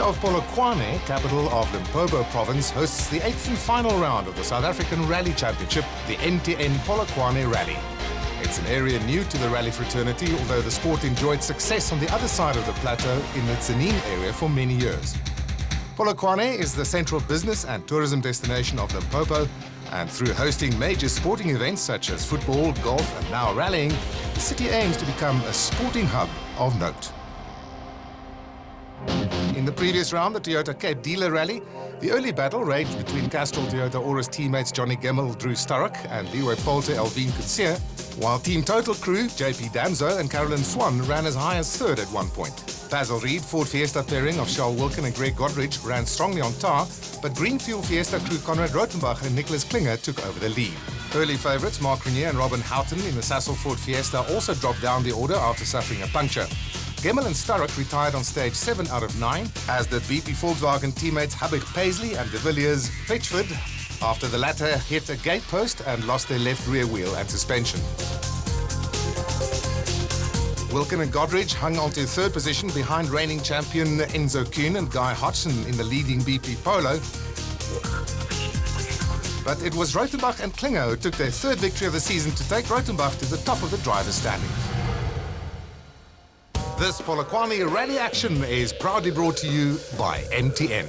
of Polokwane, capital of Limpopo province, hosts the 8th and final round of the South African Rally Championship, the NTN Polokwane Rally. It's an area new to the rally fraternity, although the sport enjoyed success on the other side of the plateau in the Tsenin area for many years. Polokwane is the central business and tourism destination of Limpopo, and through hosting major sporting events such as football, golf and now rallying, the city aims to become a sporting hub of note. In the previous round, the Toyota Cape Dealer Rally, the early battle raged between Castrol Toyota Aurus teammates Johnny Gemmel, Drew Sturrock and Leeway Polte, Alvin Kutsia, while Team Total crew JP Damso and Carolyn Swan ran as high as third at one point. Basil Reed, Ford Fiesta pairing of Charles Wilken and Greg Godridge ran strongly on tar, but Greenfield Fiesta crew Conrad Rotenbach and Nicholas Klinger took over the lead. Early favourites Mark Renier and Robin Houghton in the Sasol Ford Fiesta also dropped down the order after suffering a puncture. Gemmel and Sturrock retired on stage 7 out of 9, as did BP Volkswagen teammates Habib Paisley and De Villiers Fetchford, after the latter hit a gate post and lost their left rear wheel and suspension. Wilken and Godridge hung on to third position behind reigning champion Enzo Kuhn and Guy Hodgson in the leading BP Polo. But it was Rotenbach and Klinger who took their third victory of the season to take Rotenbach to the top of the drivers' standings. This Polokwane Rally action is proudly brought to you by NTN.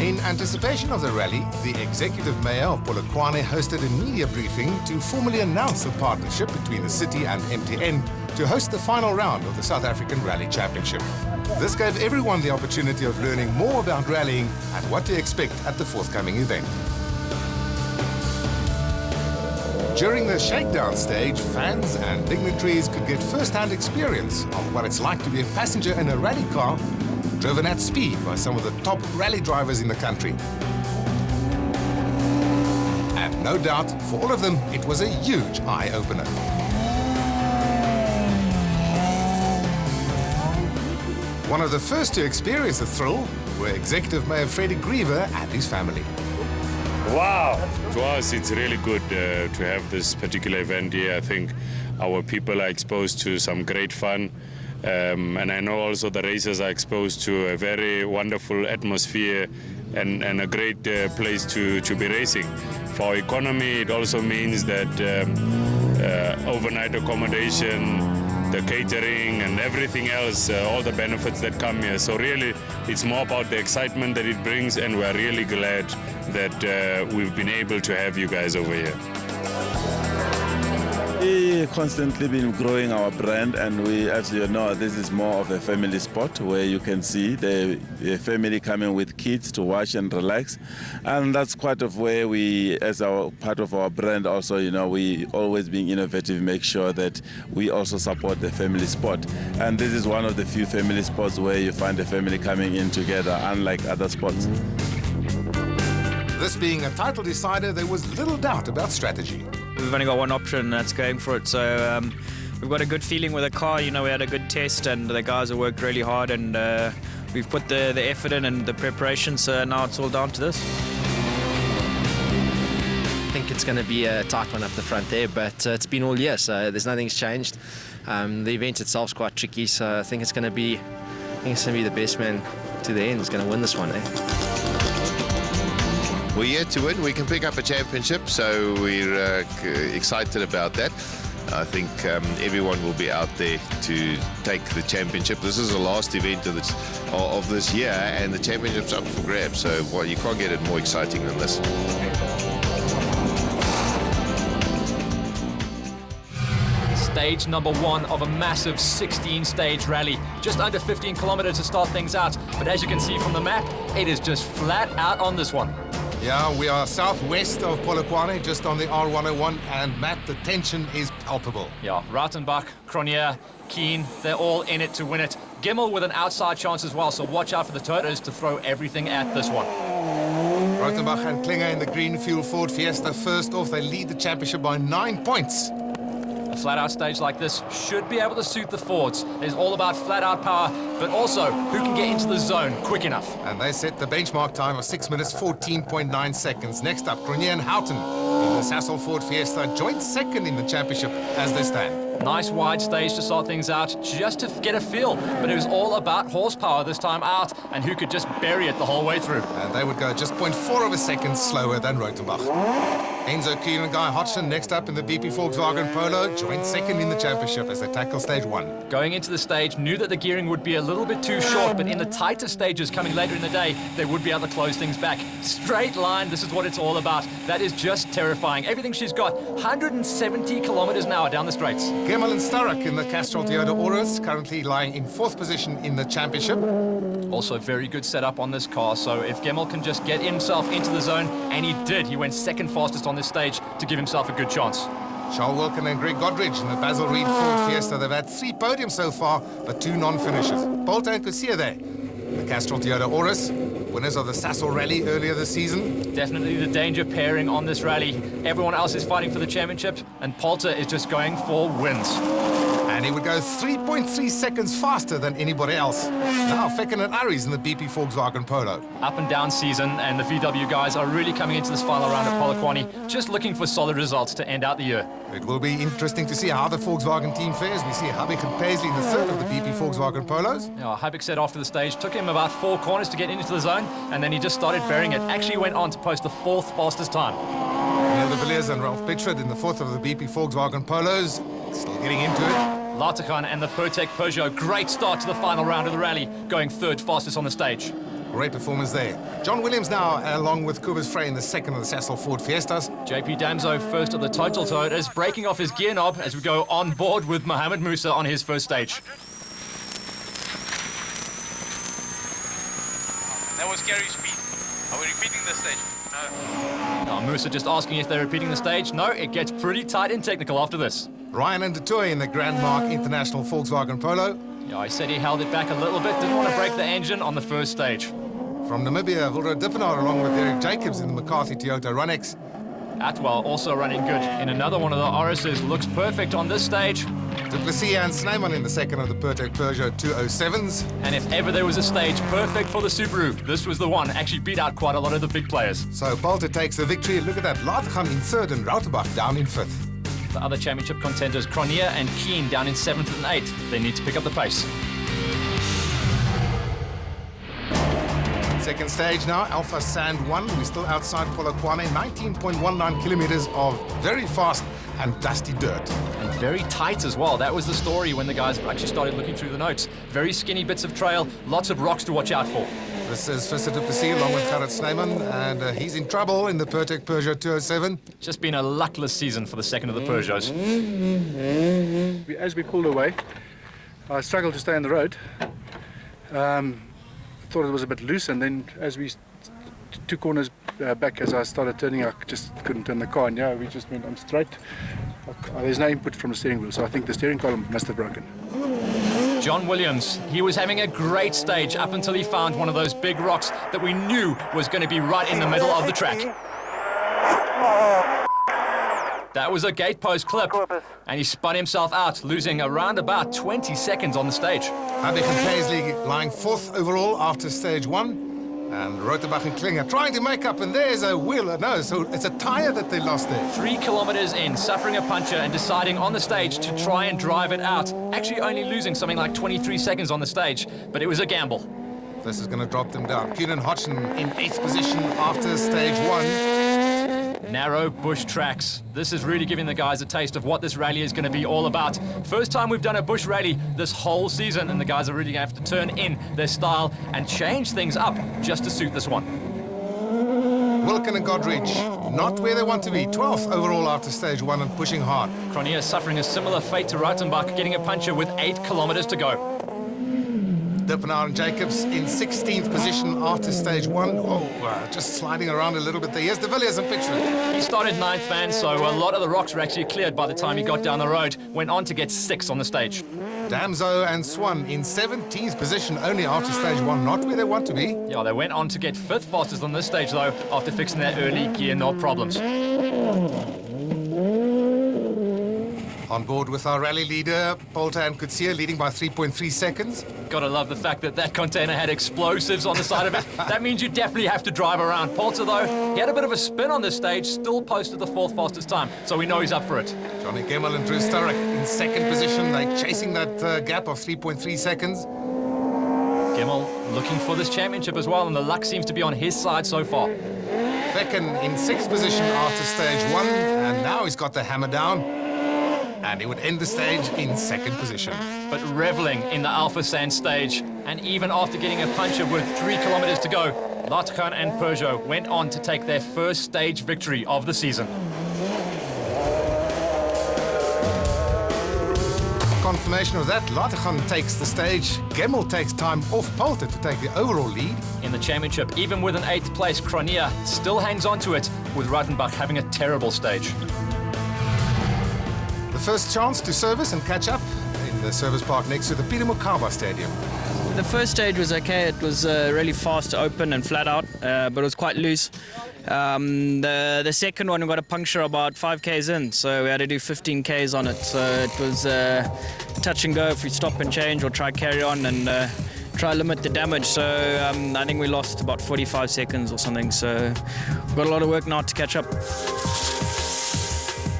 In anticipation of the rally, the executive mayor of Polokwane hosted a media briefing to formally announce the partnership between the city and MTN to host the final round of the South African Rally Championship. This gave everyone the opportunity of learning more about rallying and what to expect at the forthcoming event. During the shakedown stage, fans and dignitaries could get first-hand experience of what it's like to be a passenger in a rally car driven at speed by some of the top rally drivers in the country. And no doubt, for all of them, it was a huge eye-opener. One of the first to experience the thrill were Executive Mayor Freddie Griever and his family. Wow! To us, it's really good to have this particular event here. I think our people are exposed to some great fun. And I know also the racers are exposed to a very wonderful atmosphere and a great place to be racing. For our economy, it also means that overnight accommodation, the catering and everything else, all the benefits that come here. So really, it's more about the excitement that it brings, and we're really glad that we've been able to have you guys over here. We constantly been growing our brand, and we, as you know, this is more of a family sport where you can see the family coming with kids to watch and relax, and that's quite of where we, as our part of our brand, also, you know, we always being innovative, make sure that we also support the family sport, and this is one of the few family sports where you find the family coming in together, unlike other sports. This being a title decider, there was little doubt about strategy. We've only got one option, and that's going for it. So we've got a good feeling with the car. You know, we had a good test, and the guys have worked really hard, and we've put the effort in and the preparation. So now it's all down to this. I think it's going to be a tight one up the front there, but it's been all year, so there's nothing's changed. The event itself's quite tricky, so I think it's going to be the best man to the end is going to win this one. We're here to win. We can pick up a championship, so we're excited about that. I think everyone will be out there to take the championship. This is the last event of this year, and the championship's up for grabs. So well, you can't get it more exciting than this. Stage number 1 of a massive 16-stage rally. Just under 15 kilometers to start things out. But as you can see from the map, it is just flat out on this one. Yeah, we are southwest of Polokwane, just on the R101, and Matt, the tension is palpable. Yeah, Rautenbach, Cronier, Keen, they're all in it to win it. Gemmel with an outside chance as well, so watch out for the Toyotas to throw everything at this one. Rotenbach and Klinger in the Greenfield Ford Fiesta first off. They lead the championship by 9 points. A flat-out stage like this should be able to suit the Fords. It's all about flat-out power, but also who can get into the zone quick enough. And they set the benchmark time of 6 minutes, 14.9 seconds. Next up, Cronier and Houghton in the Sasol Ford Fiesta, joint second in the championship as they stand. Nice wide stage to start things out, just to get a feel. But it was all about horsepower this time out, and who could just bury it the whole way through. And they would go just 0.4 of a second slower than Rothenbach. Enzo Kuhn and Guy Hodgson next up in the BP Volkswagen Polo, joined second in the championship as they tackle stage 1. Going into the stage, knew that the gearing would be a little bit too short, but in the tighter stages coming later in the day, they would be able to close things back. Straight line, this is what it's all about. That is just terrifying. Everything she's got, 170 kilometers an hour down the straights. Gemmel and Starek in the Castrol Toyota Auris, currently lying in 4th position in the championship. Also very good setup on this car, so if Gemmel can just get himself into the zone, and he did, he went second fastest on this stage to give himself a good chance. Charles Wilkin and Greg Godridge in the Basil Reed Ford Fiesta. They've had 3 podiums so far, but 2 non-finishes. Polte and Kusia there. The Castrol Toyota Auris, winners of the Sasol Rally earlier this season. Definitely the danger pairing on this rally. Everyone else is fighting for the championship, and Polte is just going for wins. And he would go 3.3 seconds faster than anybody else. Now Fecken and Aries in the BP Volkswagen Polo. Up and down season, and the VW guys are really coming into this final round of Polokwane, just looking for solid results to end out the year. It will be interesting to see how the Volkswagen team fares. We see Habik and Paisley in the third of the BP Volkswagen Polos. Yeah, Habik said after the stage, took him about 4 corners to get into the zone, and then he just started burying it. Actually went on to post the 4th fastest time. Neil de Villiers and Ralph Pitchford in the 4th of the BP Volkswagen Polos, still getting into it. Lartigan and the Protec Peugeot, great start to the final round of the rally, going 3rd fastest on the stage. Great performance there. John Williams now, along with Cobus Frey in the 2nd of the Sasol Ford Fiestas. JP Damso, 1st of the Total Toyotas, breaking off his gear knob as we go on board with Mohamed Musa on his 1st stage. That was Gary's speed. Are we repeating the stage? No. Now, Musa just asking if they're repeating the stage. No, it gets pretty tight and technical after this. Ryan and Detoy in the Grand Mark International Volkswagen Polo. Yeah, I said he held it back a little bit, didn't want to break the engine on the 1st stage. From Namibia, Wilro Dippenaar along with Derek Jacobs in the McCarthy Toyota Runx. Atwell also running good in another one of the Orises, looks perfect on this stage. Du Plessis and Snyman in the 2nd of the Protec Peugeot 207s. And if ever there was a stage perfect for the Subaru, this was the one. Actually beat out quite a lot of the big players. So Polte takes the victory. Look at that, Lartigan in 3rd and Rauterbach down in 5th. The other championship contenders, Cronier and Keen, down in 7th and 8th. They need to pick up the pace. 2nd stage now, Alpha Sand 1. We're still outside Polokwane, 19.19 kilometers of very fast and dusty dirt. And very tight as well. That was the story when the guys actually started looking through the notes. Very skinny bits of trail, lots of rocks to watch out for. This is Visser Du Plessis along with Gerrit Snyman, and he's in trouble in the Protec Peugeot 207. Just been a luckless season for the 2nd of the Peugeots. As we pulled away, I struggled to stay on the road. Thought it was a bit loose, and then as we 2 corners back, as I started turning, I just couldn't turn the car, and yeah, we just went on straight. There's no input from the steering wheel, so I think the steering column must have broken. John Williams, he was having a great stage up until he found one of those big rocks that we knew was going to be right in the middle of the track. That was a gatepost clip, and he spun himself out, losing around about 20 seconds on the stage. Habik and Paisley lying 4th overall after stage 1. And Rotebach and Klinger trying to make up, and there's a wheel. No, so it's a tyre that they lost there. 3 kilometers in, suffering a puncture and deciding on the stage to try and drive it out. Actually only losing something like 23 seconds on the stage, but it was a gamble. This is going to drop them down. Keenan Hodgson in 8th position after stage 1. Narrow bush tracks. This is really giving the guys a taste of what this rally is going to be all about. First time we've done a bush rally this whole season, and the guys are really going to have to turn in their style and change things up just to suit this one. Wilkin and Godridge, not where they want to be. 12th overall after stage 1 and pushing hard. Cronier suffering a similar fate to Rautenbach, getting a puncture with 8 kilometers to go. Dippenaar and Jacobs in 16th position after stage 1. Oh, just sliding around a little bit there. Here's de Villiers and Pitchford. He started 9th, man, so a lot of the rocks were actually cleared by the time he got down the road. Went on to get 6th on the stage. Damso and Swan in 17th position only after stage 1, not where they want to be. Yeah, they went on to get 5th fastest on this stage, though, after fixing their early gear knob problems. On board with our rally leader, Polte and Coetzee, leading by 3.3 seconds. Gotta love the fact that that container had explosives on the side of it. That means you definitely have to drive around. Polte, though, he had a bit of a spin on this stage, still posted the 4th fastest time, so we know he's up for it. Johnny Gemmell and Drew Sturrock in second position. They're chasing that gap of 3.3 seconds. Gemmell looking for this championship as well, and the luck seems to be on his side so far. Vecken in 6th position after stage 1, and now he's got the hammer down. And he would end the stage in 2nd position. But reveling in the Alpha Sand stage, and even after getting a puncher with 3 kilometers to go, Latchan and Peugeot went on to take their first stage victory of the season. Confirmation of that, Latchan takes the stage. Gemmell takes time off Polte to take the overall lead. In the championship, even with an 8th place, Cronia still hangs on to it, with Ruitenbach having a terrible stage. The first chance to service and catch up in the service park next to the Peter Mokaba Stadium. The first stage was okay. It was really fast, open and flat out, but it was quite loose. The second one, we got a puncture about 5 k's in, so we had to do 15 k's on it. So it was touch and go if we stop and change or try carry on and try limit the damage. So I think we lost about 45 seconds or something. So we've got a lot of work now to catch up.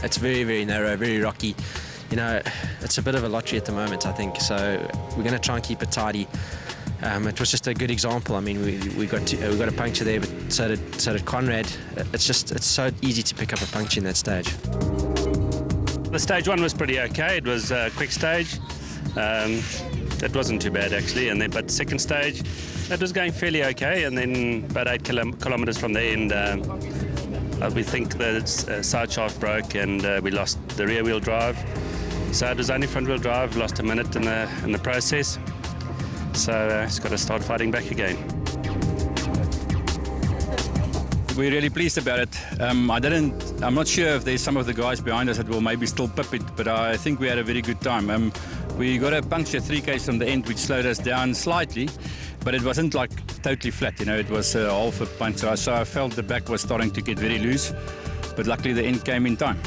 It's very, very narrow, very rocky. You know, it's a bit of a lottery at the moment, I think. So we're going to try and keep it tidy. It was just a good example. I mean, we got a puncture there, but so did Conrad. It's so easy to pick up a puncture in that stage. The stage 1 was pretty okay. It was a quick stage. It wasn't too bad actually. And then, but second stage, it was going fairly okay. And then about 8 kilometers from the end, we think the side shaft broke and we lost the rear wheel drive. So it was only front wheel drive, lost a minute in the process. So it's got to start fighting back again. We're really pleased about it. I'm not sure if there's some of the guys behind us that will maybe still pip it, but I think we had a very good time. We got a puncture 3 k's from the end, which slowed us down slightly, but it wasn't like totally flat, you know, it was half a puncture. So I felt the back was starting to get very loose, but luckily the end came in time.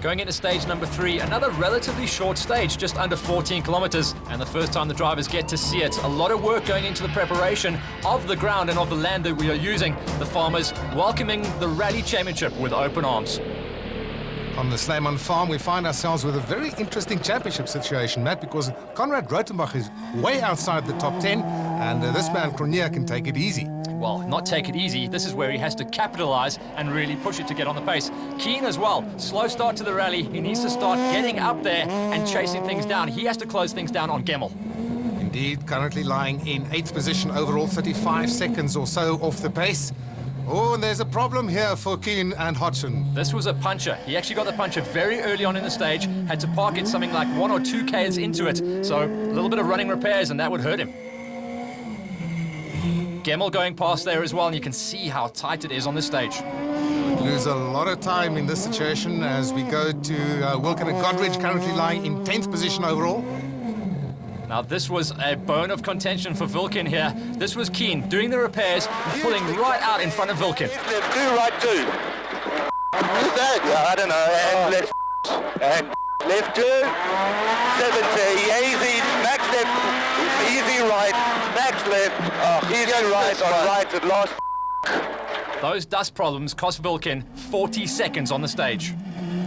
Going into stage number 3, another relatively short stage, just under 14 kilometers, and the first time the drivers get to see it. A lot of work going into the preparation of the ground and of the land that we are using. The farmers welcoming the Rally Championship with open arms. On the Slayman farm, we find ourselves with a very interesting championship situation, Matt, because Conrad Ruitenbach is way outside the top 10, and this man, Cronia, can take it easy. Well, not take it easy. This is where he has to capitalize and really push it to get on the pace. Keane as well. Slow start to the rally. He needs to start getting up there and chasing things down. He has to close things down on Gemmell. Indeed, currently lying in 8th position overall, 35 seconds or so off the pace. Oh, and there's a problem here for Keane and Hodgson. This was a puncher. He actually got the puncher very early on in the stage, had to park it something like 1 or 2 k's into it. So a little bit of running repairs and that would hurt him. Gemmell going past there as well, and you can see how tight it is on this stage. Lose a lot of time in this situation as we go to Wilkin and Godridge, currently lying in 10th position overall. Now this was a bone of contention for Wilkin here. This was Keane doing the repairs and pulling right out in front of Wilkin. Do right two. What's that? Yeah, I don't know. And left. And left two. 70. Easy. Max left. Easy right. Max left. Easy right. On right at last. Those dust problems cost Wilkin 40 seconds on the stage.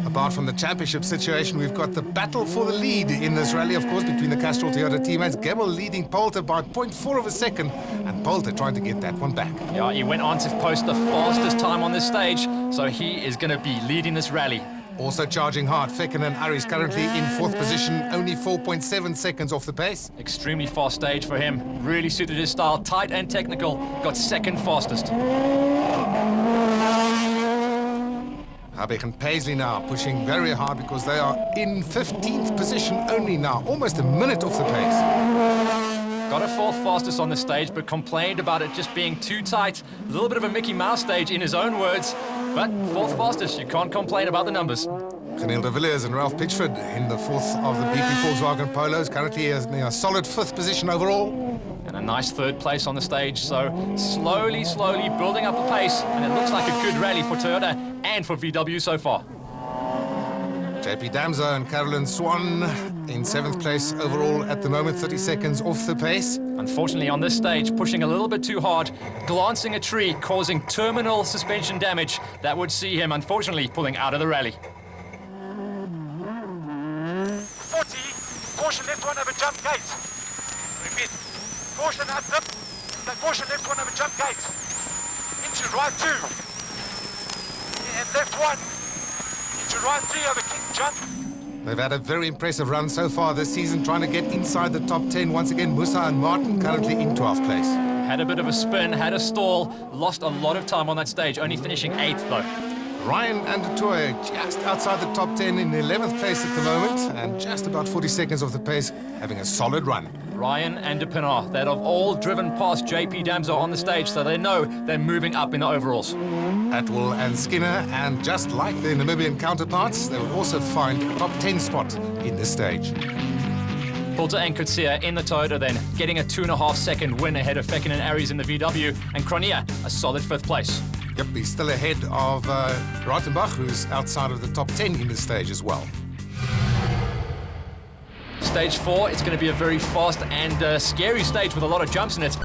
Apart from the championship situation, we've got the battle for the lead in this rally, of course, between the Castrol Toyota teammates. Gemmell leading Polte by 0.4 of a second, and Polte trying to get that one back. Yeah, he went on to post the fastest time on this stage, so he is going to be leading this rally. Also charging hard, Vecken and Aries currently in 4th position, only 4.7 seconds off the pace. Extremely fast stage for him, really suited his style, tight and technical, got second fastest. Habeck and Paisley now pushing very hard because they are in 15th position only now, almost a minute off the pace. Got a 4th fastest on the stage, but complained about it just being too tight. A little bit of a Mickey Mouse stage in his own words, but 4th fastest, you can't complain about the numbers. Geniel de Villiers and Ralph Pitchford in the 4th of the BP Volkswagen Polos, currently in a solid 5th position overall. And a nice 3rd place on the stage, so slowly building up the pace, and it looks like a good rally for Toyota and for VW so far. JP Damso and Carolyn Swan in 7th place overall at the moment, 30 seconds off the pace. Unfortunately, on this stage, pushing a little bit too hard, glancing a tree, causing terminal suspension damage. That would see him, unfortunately, pulling out of the rally. 40, caution left one over jump gate. Repeat, caution up dip, caution left one over jump gate. Into right 2, and left 1, into right 3 over king jump. They've had a very impressive run so far this season, trying to get inside the top 10. Once again, Musa and Martin currently in 12th place. Had a bit of a spin, had a stall, lost a lot of time on that stage, only finishing 8th though. Ryan and Toy just outside the top 10 in 11th place at the moment, and just about 40 seconds off the pace, having a solid run. Ryan and De Pinaar, that have all driven past JP Damso on the stage, so they know they're moving up in the overalls. Atwell and Skinner, and just like their Namibian counterparts, they will also find a top 10 spot in this stage. Poulter and Kutsia in the Toyota then, getting a 2.5-second win ahead of Fecken and Aries in the VW, and Cronje a solid 5th place. Yep, he's still ahead of Reitenbach, who's outside of the top 10 in this stage as well. Stage 4, it's going to be a very fast and scary stage with a lot of jumps in it.